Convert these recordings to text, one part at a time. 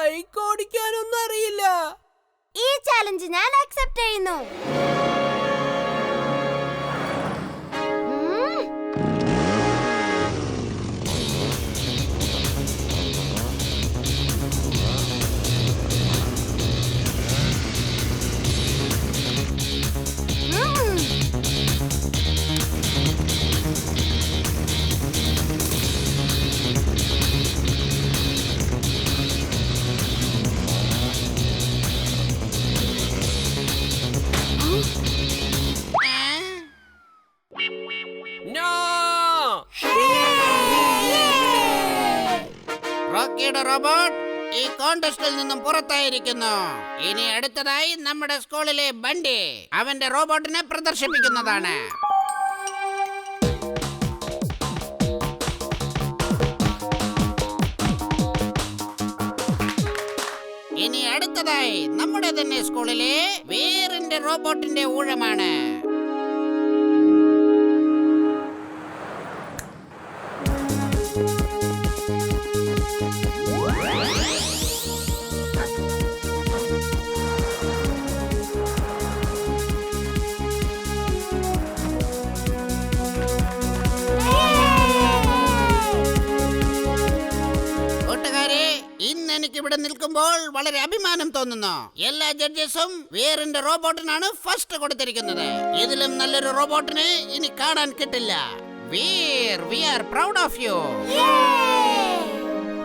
Bike ഓടിക്കാനൊന്നും അറിയില്ല. ഈ challenge ഞാൻ അക്സെപ്റ്റ് ചെയ്യുന്നു. റോക്കിയുടെ റോബോട്ട് ഈ കോൺടെസ്റ്റിൽ നിന്നും പുറത്തായിരിക്കുന്നു. ഇനി അടുത്തതായി നമ്മുടെ സ്കൂളിലെ ബണ്ടി അവന്റെ റോബോട്ടിനെ പ്രദർശിപ്പിക്കുന്നതാണ്. ഇനി അടുത്തതായി നമ്മുടെ തന്നെ സ്കൂളിലെ വീറിന്റെ റോബോട്ടിന്റെ ഊഴമാണ്. ഇന്ന് എനിക്ക് ഇവിടെ നിൽക്കുമ്പോൾ വളരെ അഭിമാനം തോന്നുന്നു. എല്ലാ ജഡ്ജസും വീറിന്റെ റോബോട്ടിനാണ് ഫസ്റ്റ് കൊടുത്തിരിക്കുന്നത്. ഇതിലും നല്ലൊരു റോബോട്ടിനെ ഇനി കാണാൻ കിട്ടില്ല. Veer, we are proud of you.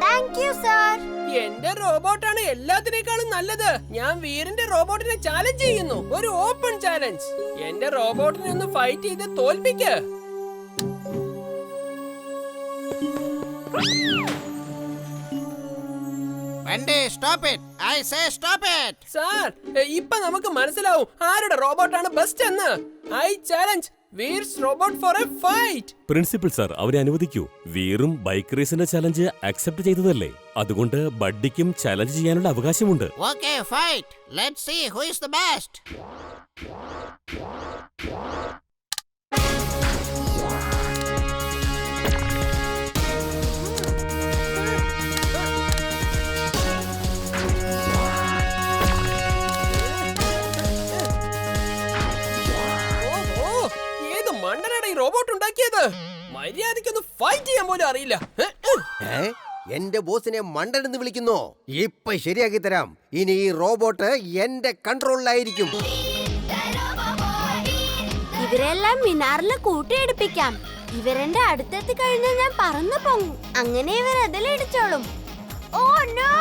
Thank you, sir. എന്റെ റോബോട്ടാണ് എല്ലാത്തിനേക്കാളും നല്ലത്. ഞാൻ വീറിന്റെ റോബോട്ടിനെ ചാലഞ്ച് ചെയ്യുന്നു. ഒരു ഓപ്പൺ ചാലഞ്ച്. എന്റെ റോബോട്ടിനെ ഒന്ന് ഫൈറ്റ് ചെയ്ത് തോൽപ്പിക്ക്. Stop it. I say stop it. Sir, ഇപ്പൊ നമുക്ക് മനസ്സിലാവും ആരുടെ റോബോട്ടാണ് ബെസ്റ്റ് എന്ന്. I challenge Veer's robot for a fight. Principal sir, അവരെ അനുവദിക്കൂ. വീറും ബൈക്ക് റേസിന്റെ ചലഞ്ച് അക്സെപ്റ്റ് ചെയ്തതല്ലേ, അതുകൊണ്ട് ബഡ്ഡിക്കും ചലഞ്ച് ചെയ്യാനുള്ള അവകാശമുണ്ട്. Okay, fight. Let's see who is the best. Robot ഉണ്ടാക്കിയത് മര്യാദയ്ക്കൊന്ന് ഫൈറ്റ് ചെയ്യാൻ പോലും അറിയില്ല. എന്റെ ബോസിനെ മണ്ടനെന്ന് വിളിക്കുന്നു. ഇപ്പൊ ശരിയാക്കി തരാം. ഇനി ഈ റോബോട്ട് എന്റെ കൺട്രോളിലായിരിക്കും. ഇവരെല്ലാം മിനാറില് കൂട്ടിയിടിപ്പിക്കാം. ഇവരെന്റെ അടുത്തെത്തി കഴിഞ്ഞാൽ ഞാൻ പറന്നു പോകും. അങ്ങനെ ഇവർ അതിലിടിച്ചോളും. Oh no!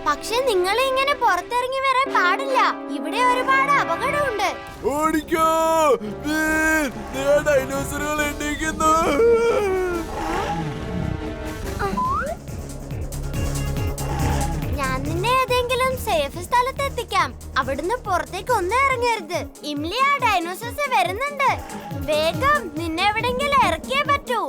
പക്ഷെ നിങ്ങൾ ഇങ്ങനെ പുറത്തിറങ്ങി വരാൻ പാടില്ല. ഇവിടെ ഒരുപാട് അപകടമുണ്ട്. ഞാൻ നിന്നെ ഏതെങ്കിലും സേഫ് സ്ഥലത്ത് എത്തിക്കാം. അവിടുന്ന് പുറത്തേക്ക് ഒന്നും ഇറങ്ങരുത്. ഇംലി, ആ ഡൈനോസേഴ്സ് വരുന്നുണ്ട്. വേഗം നിന്നെ എവിടെങ്കിലും ഇറക്കിയേ പറ്റൂ.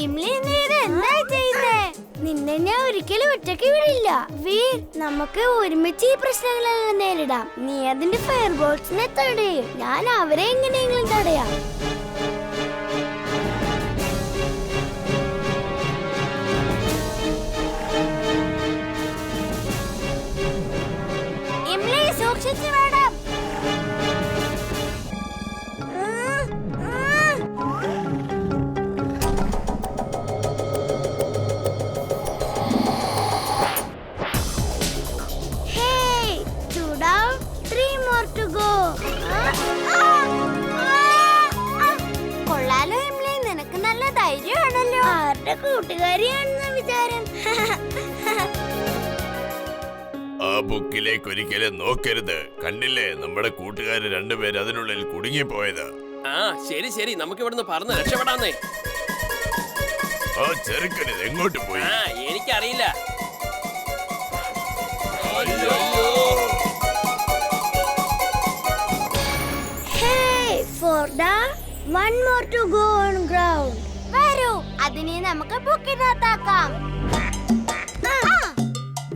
ഇംലി, നീ ഇത് എന്തായി ചെയ്യുന്നേ? നിന്നെ ഞാൻ ഒരിക്കലും ഒറ്റയ്ക്ക് വിടില്ല. വീർ, നമുക്ക് ഒരുമിച്ച് ഈ പ്രശ്നങ്ങളെല്ലാം നേരിടാം. നീ അതിന്റെ ഫയർബോൾസിനെ തടയും, ഞാൻ അവരെ എങ്ങനെയെങ്കിലും തടയാം. ഇംലി, സൂക്ഷിച്ചു വേണം. കൊള്ളാലോ ഇംലി, നിനക്ക് നല്ല ധൈര്യമാണല്ലോ. ആരുടെ കൂട്ടുകാരിയാണെന്ന വിചാരം. ആ ബുക്കിലേക്ക് ഒരിക്കലും നോക്കരുത്. കണ്ടില്ലേ, നമ്മുടെ കൂട്ടുകാര് രണ്ടുപേര് അതിനുള്ളിൽ കുടുങ്ങിപ്പോയത്. ആ ശരി ശരി, നമുക്ക് ഇവിടുന്ന് പറന്ന് രക്ഷപ്പെടാന്നേ. ആ ചെറുക്കന് എങ്ങോട്ട് പോയി? എനിക്കറിയില്ല. One more to go on ground. വരൂ, അതിനെ നമുക്ക് ബുക്കിനകത്താക്കാം.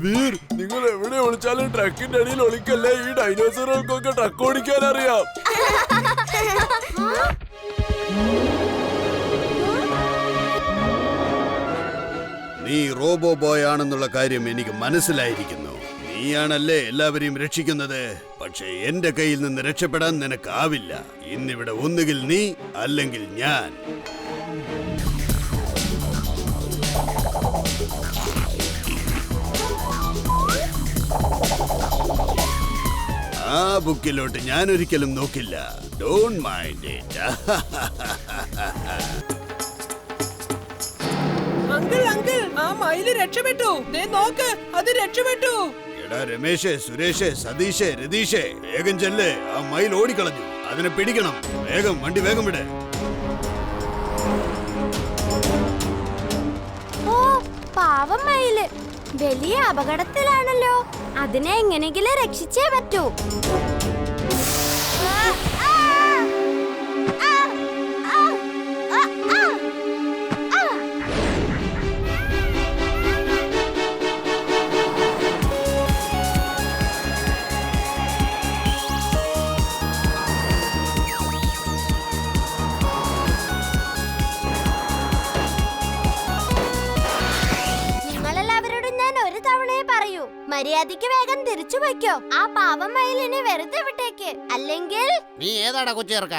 വീർ, നിങ്ങൾ എവിടെ വിളിച്ചാലും ട്രക്കിന്റെ അടിയിൽ ഒളിക്കല്ലേ. ഈ ഡൈനോസറുകൾക്കൊക്കെ ട്രക്ക് ഓടിക്കാൻ അറിയാം. നീ റോബോ ബോയ് ആണെന്നുള്ള കാര്യം എനിക്ക് മനസ്സിലായിരിക്കുന്നു. നീയാണല്ലേ എല്ലാവരെയും രക്ഷിക്കുന്നത്. പക്ഷേ എന്റെ കയ്യിൽ നിന്ന് രക്ഷപ്പെടാൻ നിനക്കാവില്ല. ഇന്നിവിടെ ഒന്നുകിൽ നീ അല്ലെങ്കിൽ ഞാൻ. ആ ബുക്കിലോട്ട് ഞാൻ ഒരിക്കലും നോക്കില്ല. Don't mind it. Uncle uncle, ആ മയില് രക്ഷപ്പെട്ടു. ദേ നോക്ക്, അത് രക്ഷപ്പെട്ടു. എടാ രമേശേ, സുരേഷേ, സതീഷേ, രതീഷേ, വേഗം ചെല്ല്. ആ മയിൽ ഓടിക്കളഞ്ഞു. അതിനെ പിടിക്കണം. വേഗം വണ്ടി വേഗം വിട്. ഓ പാവം മയില് വലിയ അപകടത്തിലാണല്ലോ. അതിനെ എങ്ങനെങ്കിലും രക്ഷിച്ചേ പറ്റൂ. മര്യാദയ്ക്ക് വേഗം തിരിച്ചു വയ്ക്കോ. ആ പാവം മയിലിനെ വെറുതെ വിട്ടേക്ക്. അല്ലെങ്കിൽ നീ ഏതാടാ കൊച്ചേർക്ക?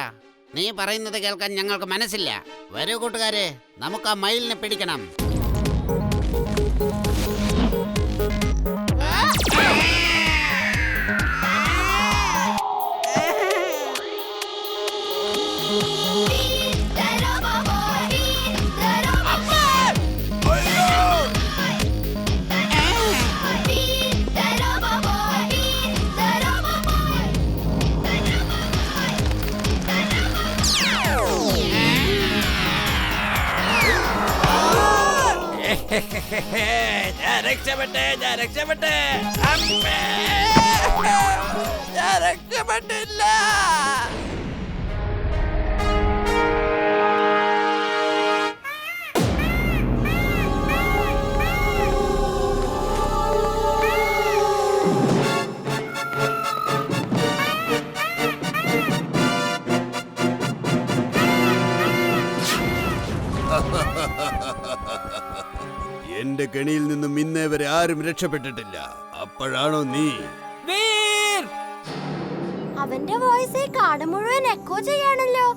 നീ പറയുന്നത് കേൾക്കാൻ ഞങ്ങൾക്ക് മനസ്സില്ല. വരൂ കൂട്ടുകാരെ, നമുക്ക് ആ മയിലിനെ പിടിക്കണം. ഞാൻ രക്ഷപ്പെട്ടേ. അമ്മേ, ഞാൻ രക്ഷപ്പെട്ടില്ല. എന്റെ കെണിയിൽ നിന്നും ഇന്നേ വരെ ആരും രക്ഷപ്പെട്ടിട്ടില്ല. അപ്പോഴാണോ നീ? വീർ, അവന്റെ വോയിസ് ഈ കാട് മുഴുവൻ എക്കോ ചെയ്യാണല്ലോ.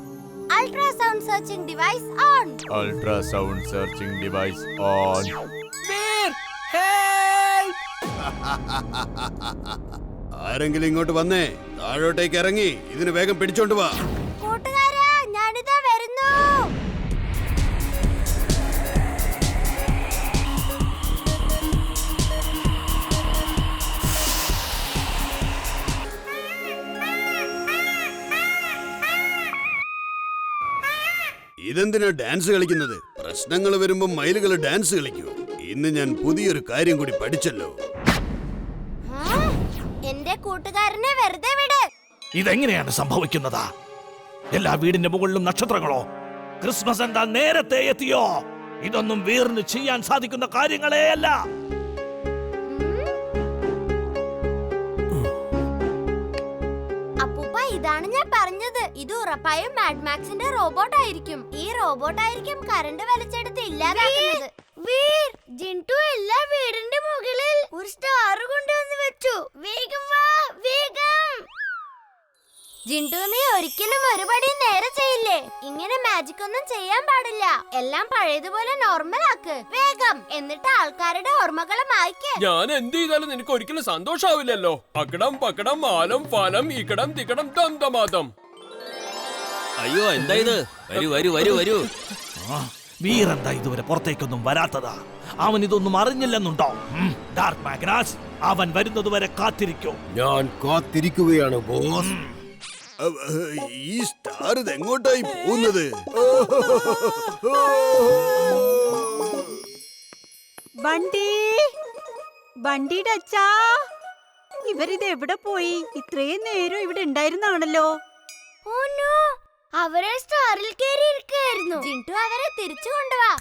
Ultrasound searching device on. Ultrasound searching device on. വീർ, ഹെൽപ്പ്. ആരെങ്കിലും ഇങ്ങോട്ട് വന്നേ. താഴോട്ടേക്ക് ഇറങ്ങി ഇതിന് വേഗം പിടിച്ചോണ്ട് വാ. കൂട്ടുകാരാ, ഞാനിതാ വരുന്നു. ഇതെന്തിനാ ഡാൻസ് കളിക്കുന്നത്? പ്രശ്നങ്ങൾ വരുമ്പോ മയിലുകൾ ഡാൻസ് കളിക്കൂ. ഇന്ന് ഞാൻ പുതിയൊരു കാര്യം കൂടി പഠിച്ചല്ലോ. എന്റെ കൂട്ടുകാരനെ വെറുതെ വിട്. ഇതെങ്ങനെയാണ് സംഭവിക്കുന്നത്? എല്ലാ വീടിന്റെ മുകളിലും നക്ഷത്രങ്ങളോ? ക്രിസ്മസ് എന്താ നേരത്തെ എത്തിയോ? ഇതൊന്നും വീറിന് ചെയ്യാൻ സാധിക്കുന്ന കാര്യങ്ങളേ അല്ല. അപ്പൂപ്പ, ഇതാണ് ഞാൻ പറഞ്ഞത്. ഇത് ഉറപ്പായും മാഡ് മാക്സിന്റെ റോബോട്ട് ആയിരിക്കും. ഈ റോബോട്ട് ആയിരിക്കും കറണ്ട് വലിച്ചെടുത്ത് ഇല്ലാതാക്കുന്നത്. വീർ, ജിൻടു എല്ലാ വീടിന്റെ മുകളിൽ ഒരു സ്റ്റാർ കൊണ്ടുവന്ന് വെച്ചു. വേഗം വാ, വേഗം. ജിൻടു, നീ ഒരിക്കലും ഒരുപടി നേരെ ചെയ്യില്ലേ. ഇങ്ങനെ മാജിക് ഒന്നും ചെയ്യാൻ പാടില്ല. എല്ലാം പഴയതുപോലെ നോർമൽ ആക്ക് വേഗം. എന്നിട്ട് ആൾക്കാരുടെ ഓർമ്മകളെ മായ്ക്ക്. ഞാൻ എന്ത് ചെയ്താലും നിനക്ക് ഒരിക്കലും സന്തോഷാവില്ലല്ലോ. അക്കടം പക്കടം ആലം ഫലം ഇക്കടം തിക്കടം ദന്തമാതം. അയ്യോ, എന്താ ഇത്? വരൂ വരൂ വരൂ വരൂ. വീറെന്താ ഇതുവരെ പുറത്തേക്കൊന്നും വരാത്തതാ? അവൻ ഇതൊന്നും അറിഞ്ഞില്ലെന്നുണ്ടോ? ഡാർക്ക് മാഗ്നസ്, അവൻ വരുന്നതുവരെ കാത്തിരിക്കൂ. ഞാൻ കാത്തിരിക്കുകയാണ് ബോസ്. ഈ സ്റ്റാർ ഇതെങ്ങോട്ടായി പോകുന്നത്? ബണ്ടിയുടെ അച്ഛാ, ഇവരിത് എവിടെ പോയി? ഇത്രയും നേരം ഇവിടെ ഉണ്ടായിരുന്നാണല്ലോ. ഓ നോ, അവരെ സ്റ്റാറിൽ കയറി ഇരിക്കുകയായിരുന്നു. ജിൻടു, അവരെ തിരിച്ചു കൊണ്ടുവാ.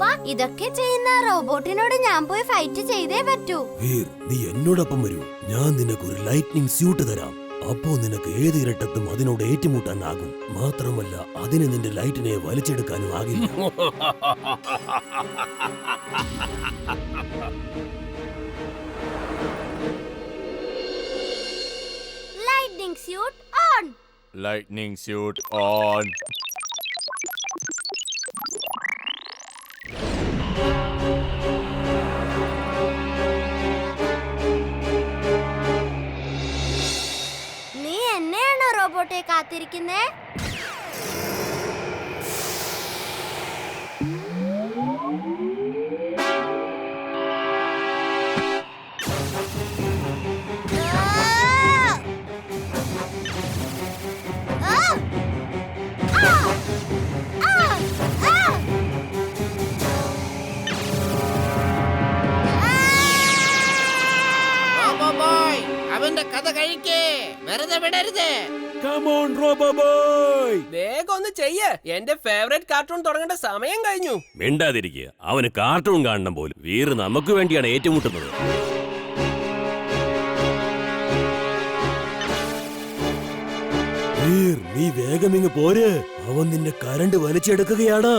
പപ്പ, ഇതൊക്കെ ചെയ്യുന്ന റോബോട്ടിനോട് ഞാൻ പോയി ഫൈറ്റ് ചെയ്തേ പറ്റൂ. വീർ, നീ എന്നോടൊപ്പം വരൂ. ഞാൻ നിനക്ക് ഒരു ലൈറ്റ്നിങ് സ്യൂട്ട് തരാം. അപ്പോ നിനക്ക് ഏത് ഇരട്ടത്തും അതിനോട് ഏറ്റുമുട്ടാനാകും. മാത്രമല്ല അതിന് നിന്റെ ലൈറ്റിനെ വലിച്ചെടുക്കാനും ആകില്ല. Lightning suit on. Lightning suit on. നീ എന്നെയാണോ റോബോട്ടെ കാത്തിരിക്കുന്നേ? റോബോ ബോയ്, അവന്റെ കഥ കഴിക്കേ, വെറുതെ വിടരുത്. Come on, Robo Boy! വേഗം ഒന്ന് ചെയ്യ്. എന്റെ ഫേവറേറ്റ് കാർട്ടൂൺ തുടങ്ങേണ്ട സമയം കഴിഞ്ഞു. മിണ്ടാതിരിക്കുക. അവന് കാർട്ടൂൺ കാണണം പോലും. വീർ നമുക്ക് വേണ്ടിയാണ് ഏറ്റുമുട്ടുന്നത്. വീർ, നീ വേഗം ഇങ്ങ് പോര്. അവൻ നിന്റെ കരണ്ട് വലിച്ചെടുക്കുകയാണ്.